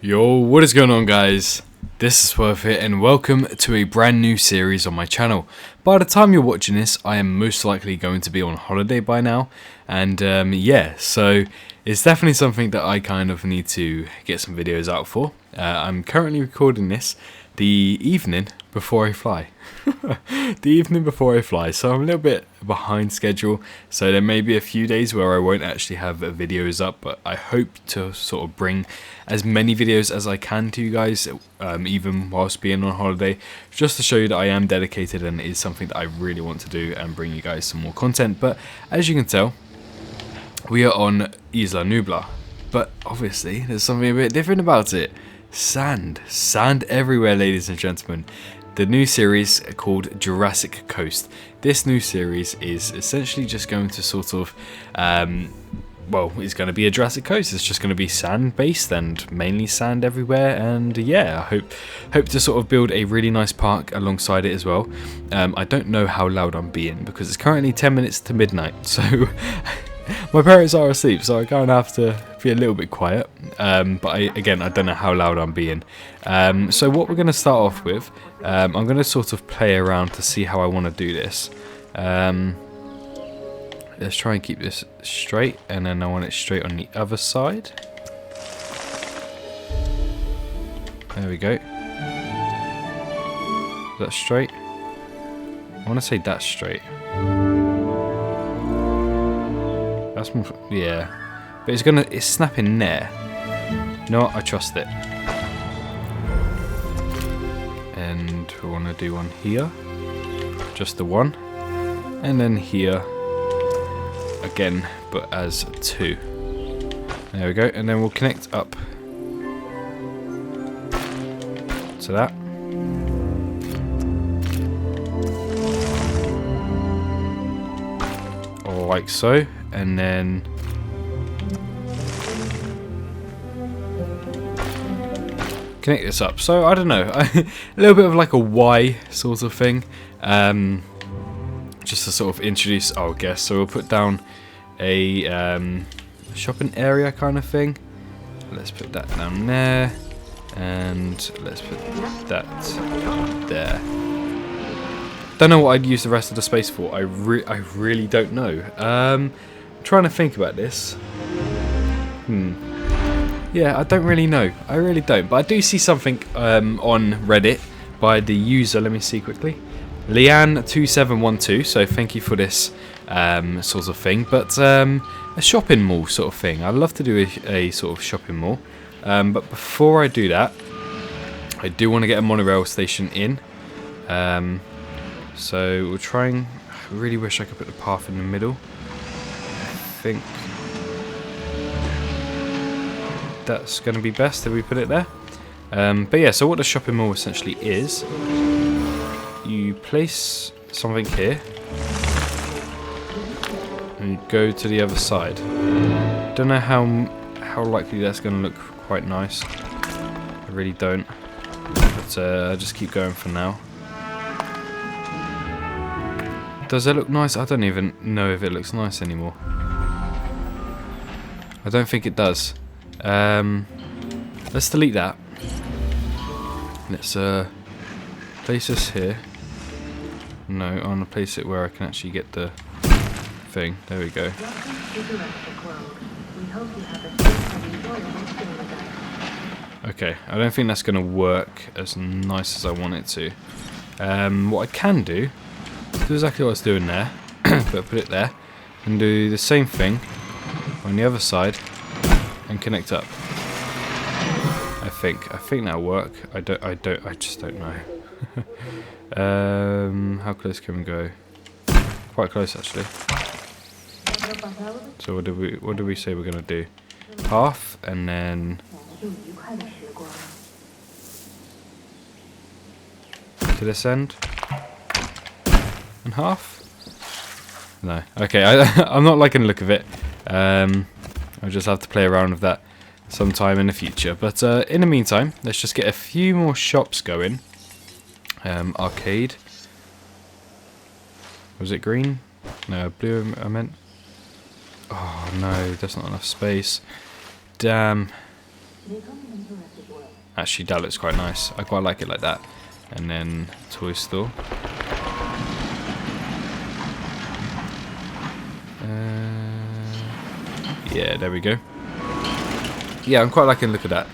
Yo, what is going on, guys? This is Worth It and welcome to a brand new series on my channel. By the time you're watching this, I am most likely going to be on holiday by now, and yeah, so it's definitely something that I kind of need to get some videos out for. I'm currently recording this the evening before I fly. The evening before I fly, so I'm a little bit behind schedule, so there may be a few days where I won't actually have videos up, but I hope to sort of bring as many videos as I can to you guys, even whilst being on holiday, just to show you that I am dedicated and it is something that I really want to do and bring you guys some more content. But as you can tell, we are on Isla Nublar, but obviously there's something a bit different about it. Sand everywhere, ladies and gentlemen. The new series called Jurassic Coast. This new series is essentially just going to sort of, well, it's going to be a Jurassic Coast. It's just going to be sand based and mainly sand everywhere. And yeah, I hope to sort of build a really nice park alongside it as well. I don't know how loud I'm being because it's currently 10 minutes to midnight. So my parents are asleep, so I kind of have to be a little bit quiet. But again, I don't know how loud I'm being. So what we're going to start off with, I'm going to sort of play around to see how I want to do this. Let's try and keep this straight, and then I want it straight on the other side. There we go. Is that straight? I want to say that's straight. That's more, yeah. But it's snapping there. You know what? I trust it. And we want to do one here. Just the one. And then here. Again, but as two. There we go. And then we'll connect up to that. Or like so. And then connect this up. So I don't know, a little bit of like a Y sort of thing, just to sort of introduce our guests. So we'll put down a shopping area kind of thing. Let's put that down there, and let's put that there. Don't know what I'd use the rest of the space for. I really don't know. I'm trying to think about this. Yeah, I don't really know. I really don't. But I do see something on Reddit by the user. Let me see quickly. Leanne2712. So thank you for this sort of thing. But a shopping mall sort of thing. I'd love to do a sort of shopping mall. But before I do that, I do want to get a monorail station in. So we're trying. I really wish I could put the path in the middle. I think that's going to be best if we put it there. But yeah, so what the shopping mall essentially is, you place something here and you go to the other side. Don't know how likely that's going to look quite nice. I really don't. But I'll just keep going for now. Does it look nice? I don't even know if it looks nice anymore. I don't think it does. Let's delete that. Let's place this here. No, I want to place it where I can actually get the thing. There we go. Okay, I don't think that's going to work as nice as I want it to. What I can do exactly what I was doing there, but put it there, and do the same thing on the other side and connect up. I think that'll work. I just don't know. How close can we go? Quite close actually. So what do we say we're gonna do? Half, and then to this end, and half. No, okay. I'm not liking the look of it. I'll just have to play around with that sometime in the future. But in the meantime, let's just get a few more shops going. Arcade. Was it green? No, blue I meant. Oh no, there's not enough space. Damn. Actually, that looks quite nice. I quite like it like that. And then toy store. Yeah, there we go. Yeah, I'm quite liking the look of that.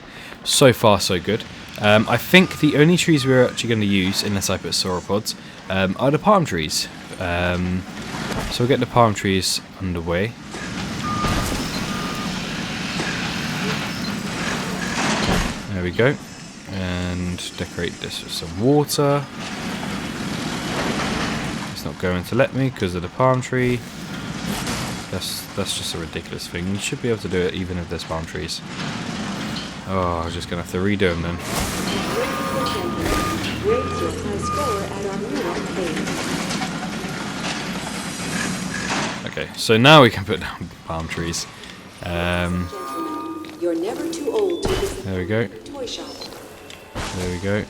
So far, so good. I think the only trees we're actually going to use, unless I put sauropods, are the palm trees. So we'll get the palm trees underway. There we go. And decorate this with some water. It's not going to let me because of the palm tree. That's just a ridiculous thing. You should be able to do it even if there's palm trees. Oh, I'm just going to have to redo them then. Okay, so now we can put down palm trees. You're never too old to visit there we go. the toy shop. There we go.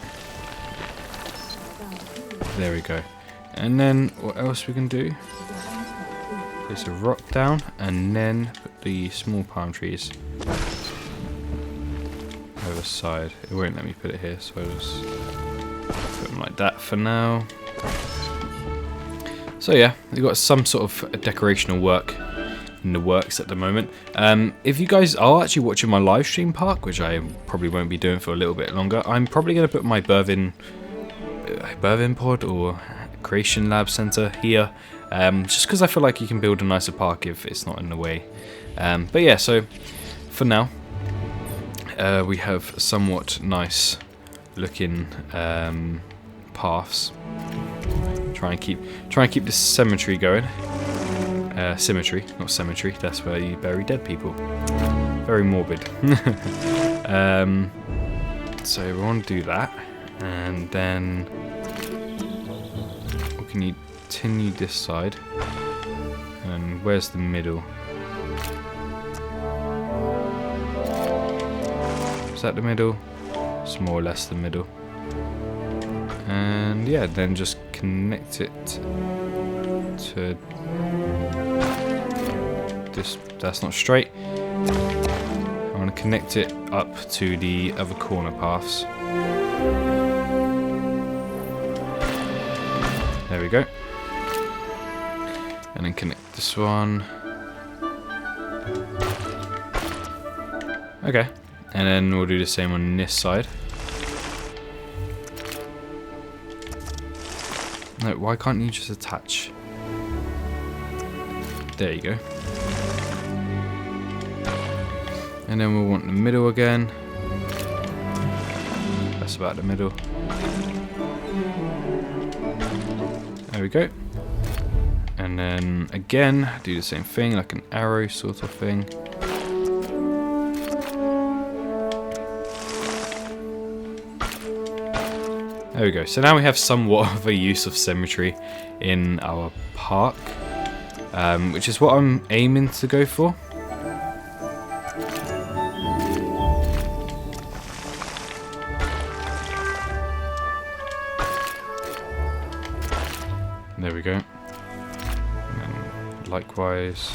There we go. And then what else we can do? Place a rock down and then put the small palm trees over the side. It won't let me put it here, so I'll just put them like that for now. So yeah, we've got some sort of decorational work in the works at the moment. If you guys are actually watching my live stream park, which I probably won't be doing for a little bit longer, I'm probably going to put my Birvin pod or Creation Lab Center here, just because I feel like you can build a nicer park if it's not in the way. But yeah, so for now, we have somewhat nice looking paths. Try and keep this cemetery going. Symmetry, not cemetery. That's where you bury dead people. Very morbid. So we want to do that, and then we can continue this side. And where's the middle? Is that the middle? It's more or less the middle. And yeah, then just connect it to this. That's not straight. I want to connect it up to the other corner paths. There we go. And then connect this one. Okay. And then we'll do the same on this side. No, why can't you just attach? There you go. And then we'll want the middle again. That's about the middle. There we go. And then again, do the same thing, like an arrow sort of thing. There we go. So now we have somewhat of a use of symmetry in our park, which is what I'm aiming to go for. There we go. And then likewise.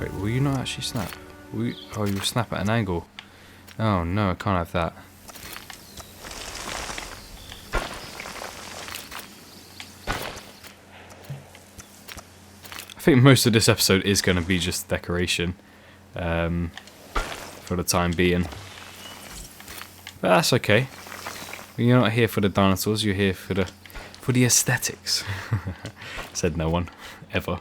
Wait, will you not actually snap? Oh, you'll snap at an angle. Oh no, I can't have that. I think most of this episode is going to be just decoration for the time being. But that's okay. You're not here for the dinosaurs, you're here for the aesthetics. Said no one, ever.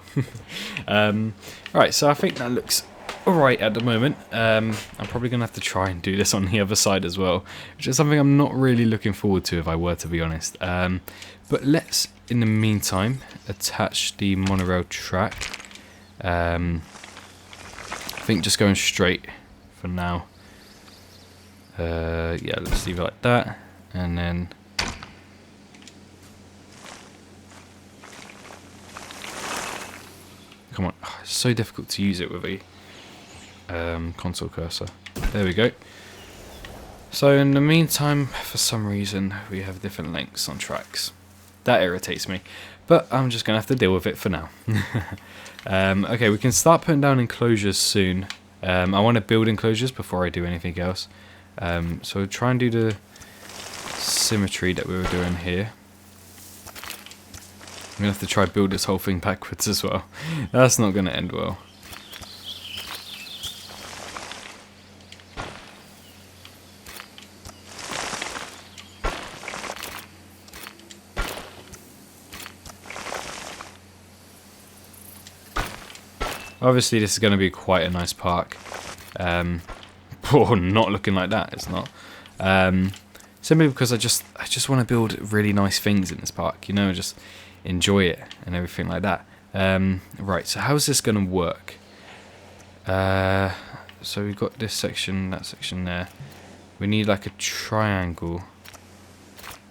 Right, so I think that looks alright at the moment. I'm probably going to have to try and do this on the other side as well, which is something I'm not really looking forward to, if I were to be honest. But let's, in the meantime, attach the monorail track. I think just going straight for now. Yeah, let's leave it like that, and then come on. Oh, it's so difficult to use it with a console cursor. There we go. So in the meantime, for some reason, we have different lengths on tracks. That irritates me, but I'm just going to have to deal with it for now. Okay, we can start putting down enclosures soon. I want to build enclosures before I do anything else. So I'll try and do the symmetry that we were doing here. I'm going to have to try build this whole thing backwards as well. That's not going to end well. Obviously this is going to be quite a nice park. Oh, not looking like that, it's not. Simply because I just want to build really nice things in this park, you know, just enjoy it and everything like that. Right, so how's this going to work? So we've got this section, that section there. We need like a triangle.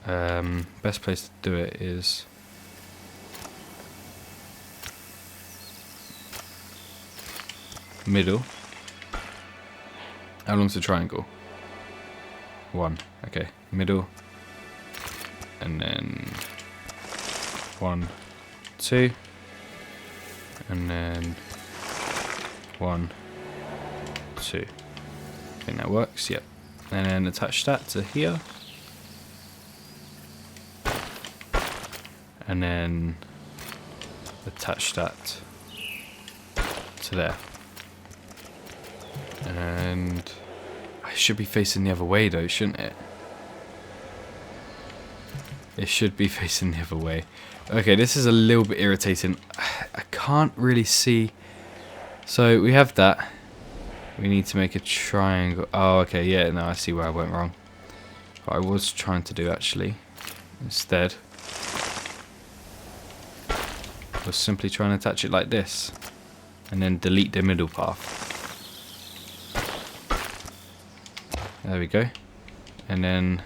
Best place to do it is... middle. How long's the triangle? 1. Okay, middle. And then 1, 2. And then 1, 2. I think that works, yep. And then attach that to here. And then attach that to there. And I should be facing the other way though, shouldn't it? It should be facing the other way. Okay, this is a little bit irritating. I can't really see. So we have that. We need to make a triangle. Oh, okay, yeah, no, I see where I went wrong. What I was trying to do actually, instead, was simply try and attach it like this. And then delete the middle path. There we go. And then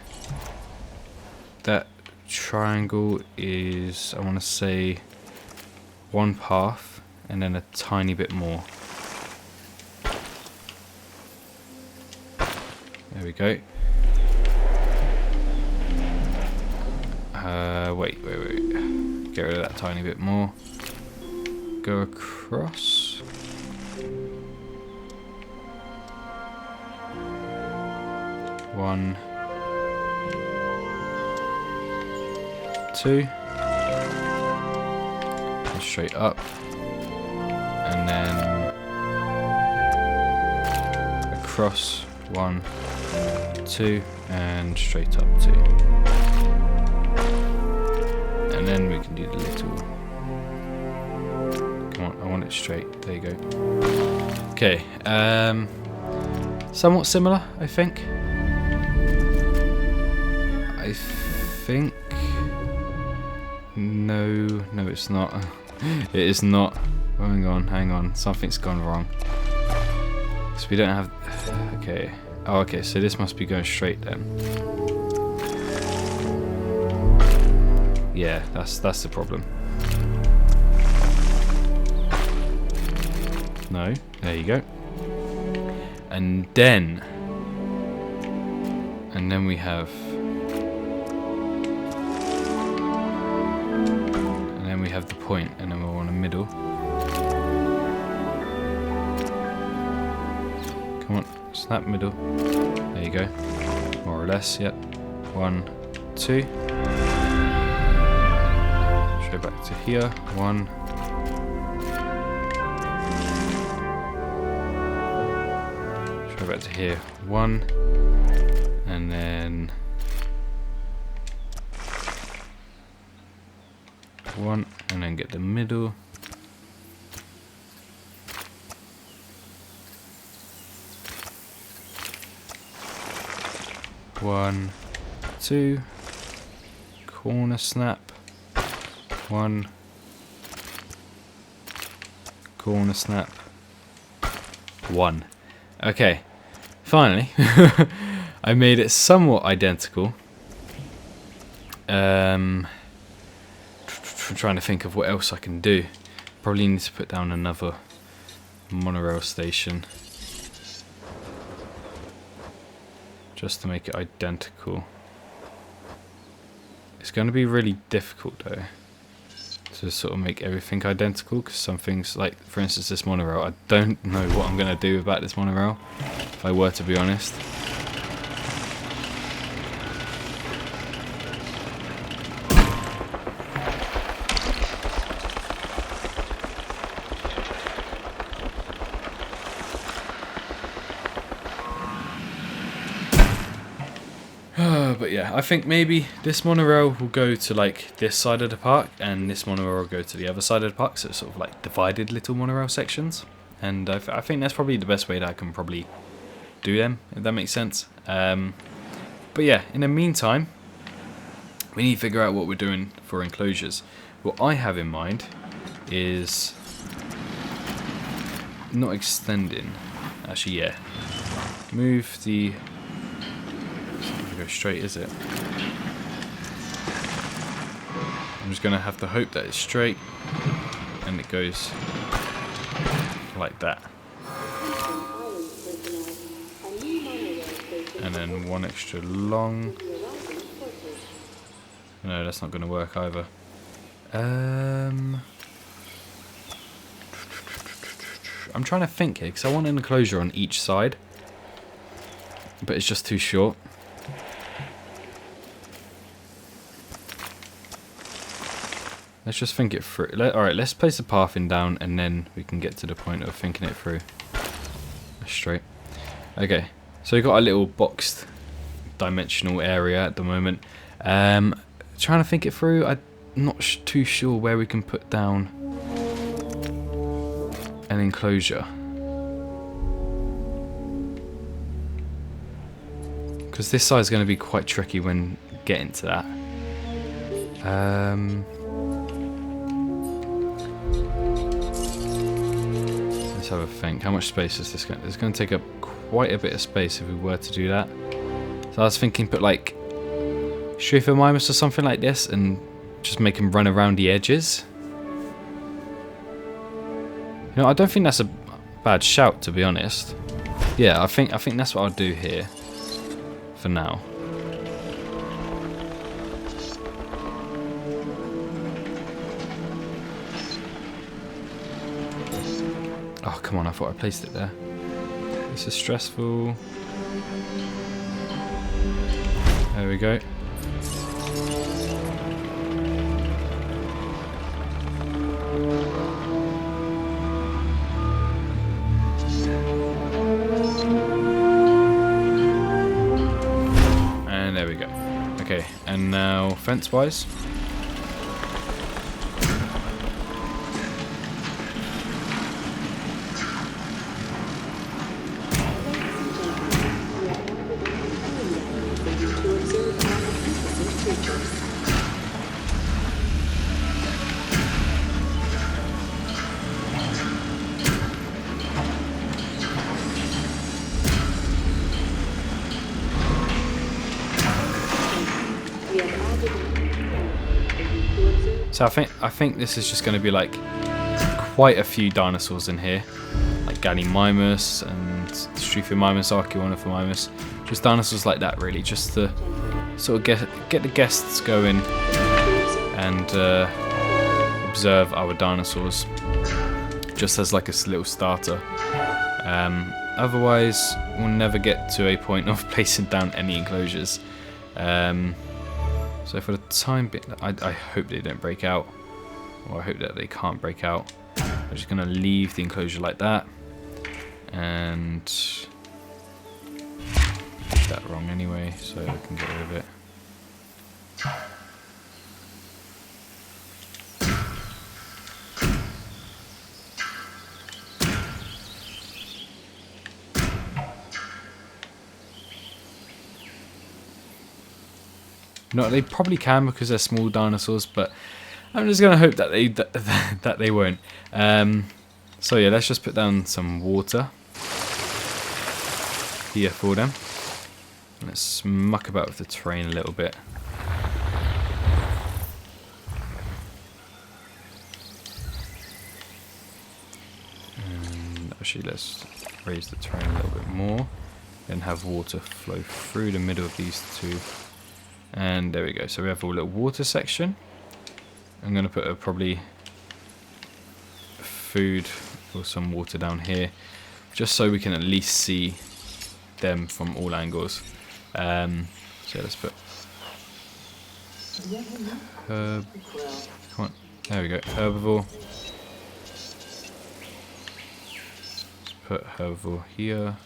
that triangle is, I want to say, 1 path and then a tiny bit more. There we go. Wait. Get rid of that tiny bit more. Go across. One, 2, and straight up, and then across 1, 2, and straight up 2, and then we can do the little. Come on, I want it straight. There you go. Okay, somewhat similar, I think. I think... No, it's not. It is not. Hang on. Something's gone wrong. So we don't have... Okay. Oh, okay, so this must be going straight then. Yeah, that's the problem. No, there you go. And then we have... we have the point, and then we'll want a middle. Come on, snap middle. There you go. More or less, yep. 1, 2. Straight back to here. 1. Straight back to here. 1. And then 1, and then get the middle. One, 2, corner snap. 1, corner snap. 1. Okay, finally, I made it somewhat identical. I'm trying to think of what else I can do. Probably need to put down another monorail station just to make it identical. It's going to be really difficult though to sort of make everything identical, because some things, like for instance this monorail, I don't know what I'm going to do about this monorail, if I were to be honest. But yeah, I think maybe this monorail will go to like this side of the park, and this monorail will go to the other side of the park, so it's sort of like divided little monorail sections. And I think that's probably the best way that I can probably do them, if that makes sense. But yeah, in the meantime, we need to figure out what we're doing for enclosures. What I have in mind is not extending. Actually, yeah, move the. Go straight, is it? I'm just gonna have to hope that it's straight and it goes like that, and then one extra long. No, that's not gonna work either. I'm trying to think here, because I want an enclosure on each side, but it's just too short. Let's just think it through. Alright, let's place the path in down, and then we can get to the point of thinking it through. Straight. Okay, so we've got a little boxed dimensional area at the moment. Trying to think it through. I'm not too sure where we can put down an enclosure. Because this side is going to be quite tricky when getting to that. Let's have a think. How much space is this going to... It's going to take up quite a bit of space if we were to do that. So I was thinking put like Mimus or something like this and just make him run around the edges. You know, I don't think that's a bad shout, to be honest. Yeah, I think that's what I'll do here for now. Oh, come on, I thought I placed it there. This is stressful. There we go. And there we go. Okay, and now fence-wise. So I think this is just going to be like quite a few dinosaurs in here, like Gallimimus and Struthiomimus, Archaeornithomimus, just dinosaurs like that really, just to sort of get the guests going and observe our dinosaurs, just as like a little starter. Otherwise, we'll never get to a point of placing down any enclosures. So for the time being, I hope they don't break out, or I hope that they can't break out. I'm just going to leave the enclosure like that, and did that wrong anyway, so I can get rid of it. No, they probably can because they're small dinosaurs, but I'm just gonna hope that they won't. So yeah, let's just put down some water here for them. Let's muck about with the terrain a little bit. And actually, let's raise the terrain a little bit more, then have water flow through the middle of these two. And there we go. So we have a little water section. I'm going to put probably food or some water down here, just so we can at least see them from all angles. So let's put herb. Come on, there we go. Herbivore. Let's put herbivore here.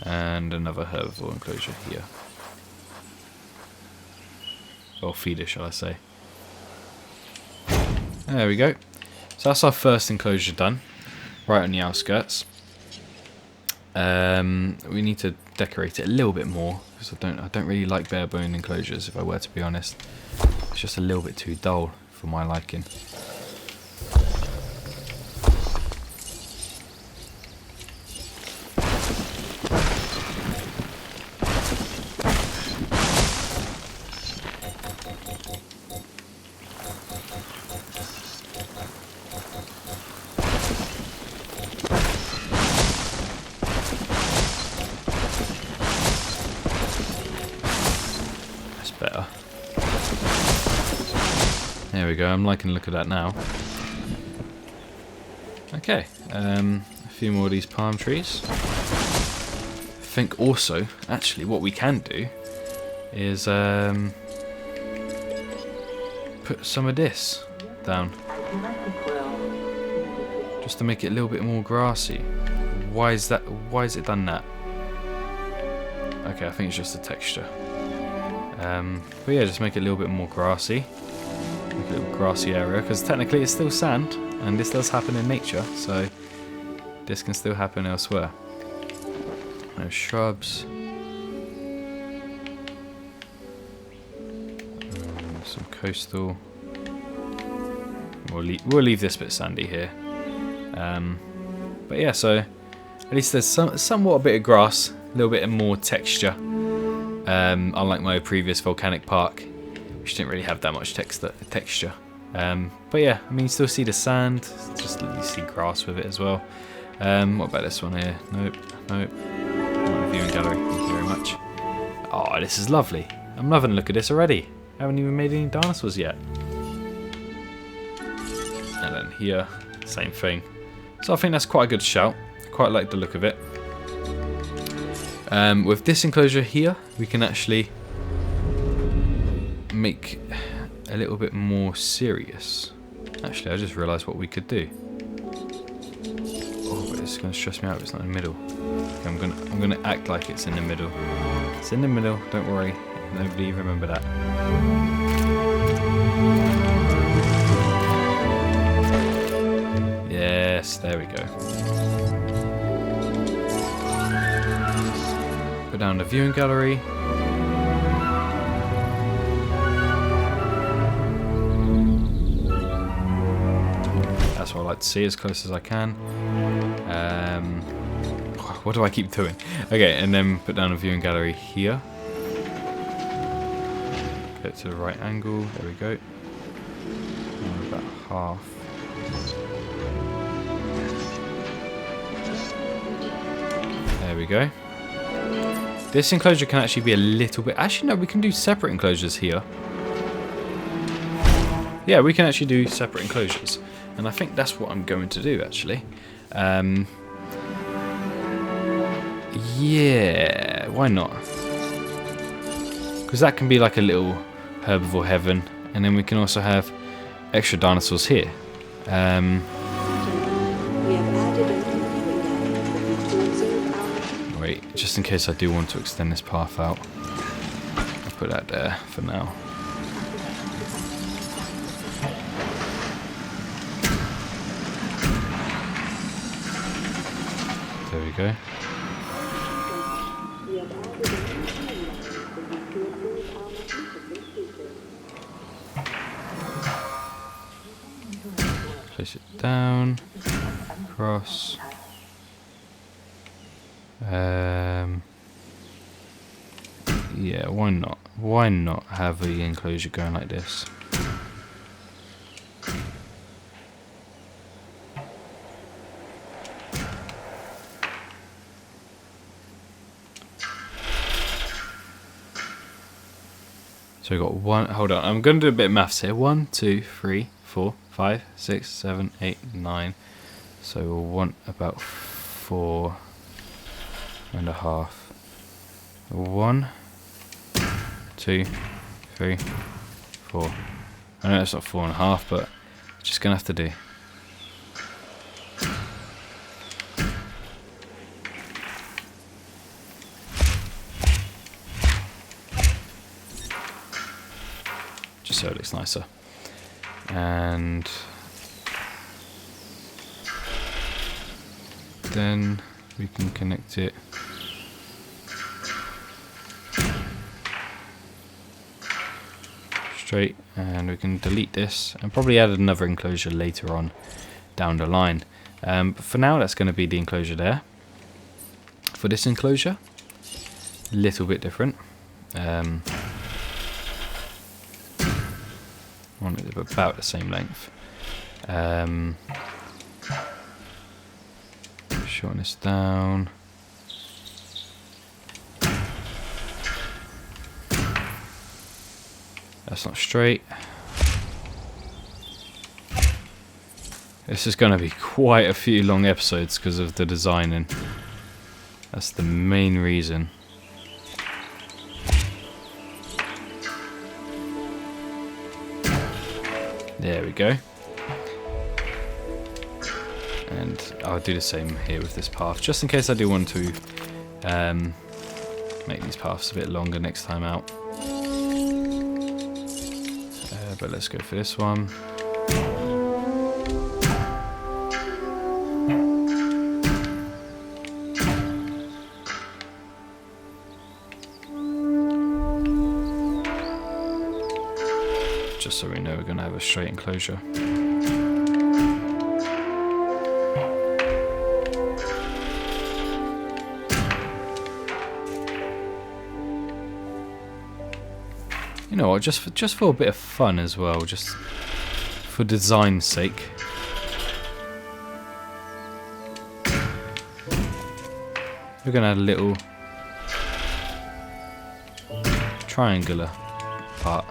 And another herbivore enclosure here. Or feeder, shall I say. There we go. So that's our first enclosure done. Right on the outskirts. We need to decorate it a little bit more, because I don't really like bare bone enclosures, if I were to be honest. It's just a little bit too dull for my liking. Better. There we go, I'm liking the look of that now. Okay, a few more of these palm trees. I think also, actually, what we can do is put some of this down. Just to make it a little bit more grassy. Why is it done that? Okay, I think it's just the texture. But yeah, just make it a little bit more grassy. Make a little grassy area, because technically it's still sand, and this does happen in nature, so this can still happen elsewhere. No shrubs. Some coastal. We'll leave this bit sandy here. But yeah, so at least there's somewhat a bit of grass, a little bit more texture. Unlike my previous volcanic park, which didn't really have that much texture. But yeah, I mean, you still see the sand, just you see grass with it as well. What about this one here? Nope, nope. Not a viewing gallery, thank you very much. Oh, this is lovely. I'm loving the look of this already. I haven't even made any dinosaurs yet. And then here, same thing. So I think that's quite a good shout. Quite like the look of it. With this enclosure here, we can actually make a little bit more serious. Actually, I just realised what we could do. Oh, but it's going to stress me out if it's not in the middle. Okay, I'm gonna act like it's in the middle. It's in the middle. Don't worry. Nobody remember that. Yes, there we go. Put down the viewing gallery. That's what I like to see, as close as I can. What do I keep doing? Okay, and then put down a viewing gallery here. Get to the right angle. There we go. About half. There we go. This enclosure can actually be a little bit... Actually, no, we can do separate enclosures here. Yeah, we can actually do separate enclosures. And I think that's what I'm going to do, actually. Yeah, why not? Because that can be like a little herbivore heaven. And then we can also have extra dinosaurs here. We have added a new viewing gallery to observe our... Wait, just in case I do want to extend this path out. I'll put that there for now. There we go. We have added a new viewing gallery to observe our magnificent creatures. Place it down. Cross. Yeah, why not? Why not have the enclosure going like this? So we've got one. Hold on, I'm going to do a bit of maths here. 1, 2, 3, 4, 5, 6, 7, 8, 9. So we'll want about 4 and a half. 1, 2, 3, 4. I know it's not 4 and a half, but it's just gonna have to do. Just so it looks nicer. And then we can connect it straight, and we can delete this and probably add another enclosure later on down the line. But for now, that's going to be the enclosure there. For this enclosure, a little bit different. Want it about the same length. Shorten this down. That's not straight. This is going to be quite a few long episodes because of the designing. That's the main reason. There we go. And I'll do the same here with this path, just in case I do want to make these paths a bit longer next time out. But let's go for this one. Just so we know we're going to have a straight enclosure. You know what, just for a bit of fun as well, just for design's sake. We're going to add a little triangular part.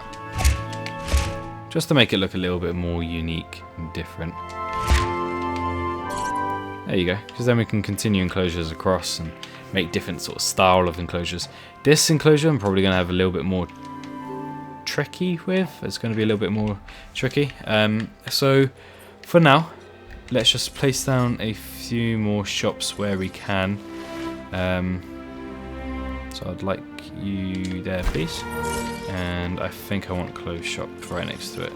Just to make it look a little bit more unique and different. There you go, because then we can continue enclosures across and make different sort of style of enclosures. This enclosure I'm probably going to have a little bit more tricky with. It's going to be a little bit more tricky. So for now, let's just place down a few more shops where we can. So I'd like you there, please. And I think I want a clothes shop right next to it,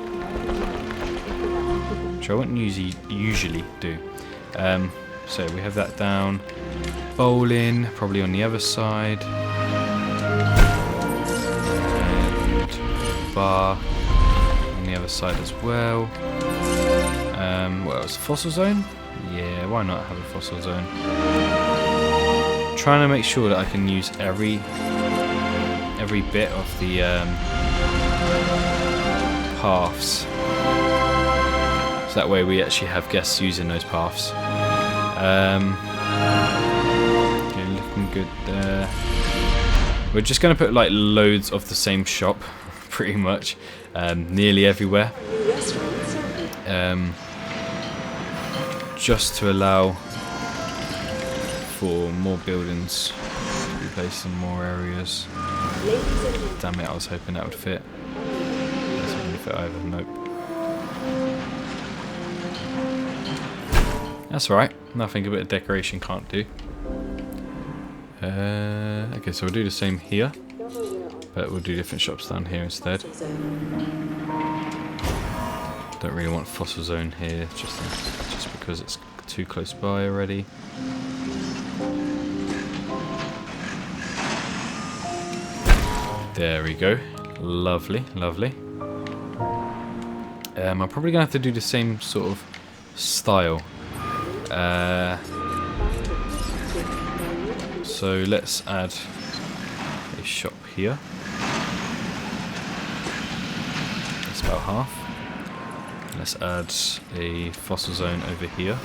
which I wouldn't usually do. So we have that down. Bowling, probably on the other side. And bar on the other side as well. What else? Fossil zone? Yeah, why not have a fossil zone? Trying to make sure that I can use every bit of the paths, so that way we actually have guests using those paths. Okay, looking good there. We're just going to put like loads of the same shop, pretty much, nearly everywhere, just to allow for more buildings to be placed in more areas. Damn it, I was hoping that would fit. Doesn't really fit either, nope. That's alright, nothing a bit of decoration can't do. Okay, so we'll do the same here, but we'll do different shops down here instead. Don't really want fossil zone here, just because it's too close by already. There we go. Lovely, lovely. I'm probably going to have to do the same sort of style. So let's add a shop here. That's about half. Let's add a fossil zone over here.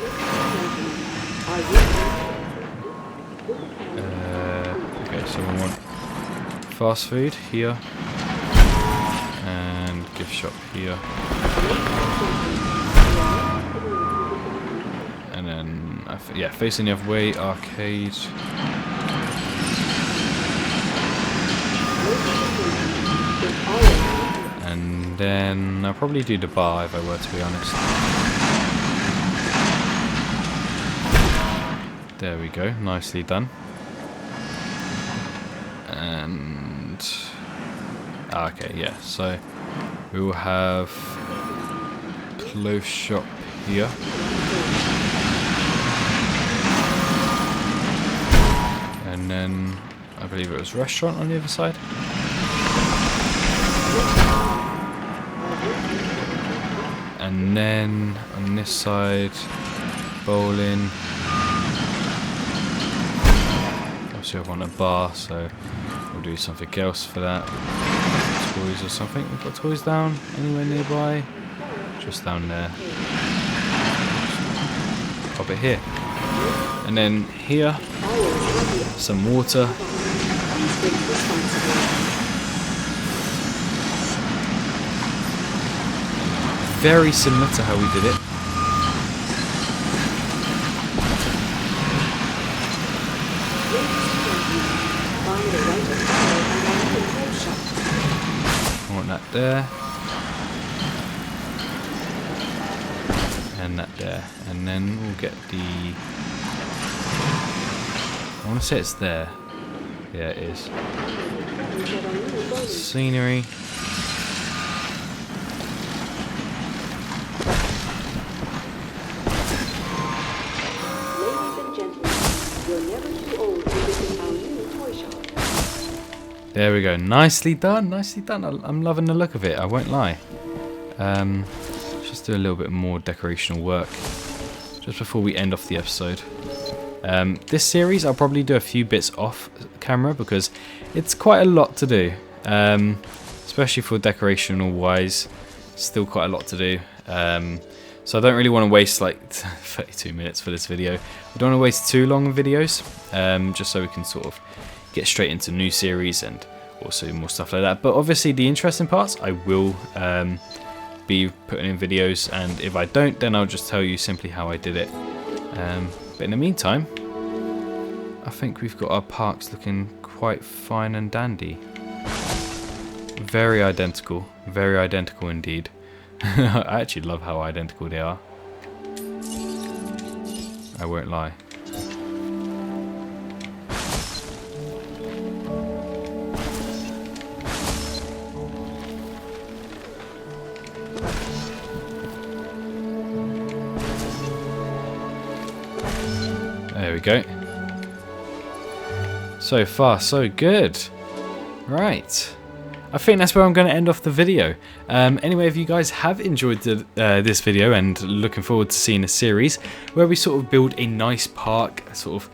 Okay, so we want fast food here. gift shop here. And then, yeah, facing the other way, arcade. And then I'll probably do the bar if I were, to be honest. There we go, nicely done. And okay, yeah, so we will have clothes shop here. And then I believe it was restaurant on the other side. And then on this side, bowling. Obviously I want a bar, so we'll do something else for that. Toys or something. We've got toys down anywhere nearby. Just down there. Pop it here. And then here, some water. Very similar to how we did it. I want that there. And that there. And then we'll get the... I want to say it's there. Yeah, it is. Scenery. There we go. Nicely done. Nicely done. I'm loving the look of it. I won't lie. Just do a little bit more decorational work just before we end off the episode. This series I'll probably do a few bits off camera because it's quite a lot to do. Especially for decorational wise. Still quite a lot to do. So I don't really want to waste like 32 minutes for this video. I don't want to waste too long videos. Just so we can sort of get straight into new series and also more stuff like that. But obviously the interesting parts I will be putting in videos, and if I don't, then I'll just tell you simply how I did it. But in the meantime, I think we've got our parks looking quite fine and dandy. Very identical indeed. I actually love how identical they are. I won't lie. There we go. So far, so good. Right. I think that's where I'm going to end off the video. Anyway, if you guys have enjoyed this video and looking forward to seeing a series where we sort of build a nice park, sort of,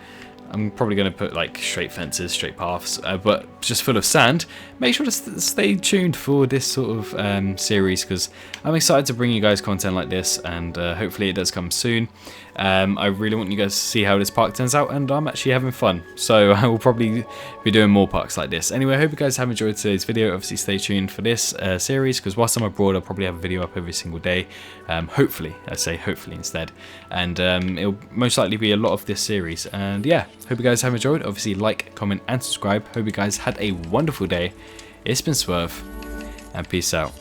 I'm probably going to put like straight fences, straight paths, but just full of sand. Make sure to stay tuned for this sort of series because I'm excited to bring you guys content like this, and hopefully it does come soon. I really want you guys to see how this park turns out, and I'm actually having fun. So I will probably be doing more parks like this. Anyway, I hope you guys have enjoyed today's video. Obviously stay tuned for this series because whilst I'm abroad I'll probably have a video up every single day. Hopefully, I say hopefully instead. And it'll most likely be a lot of this series. And yeah, hope you guys have enjoyed. Obviously like, comment and subscribe. Hope you guys had a wonderful day. It's been Swerve, and peace out.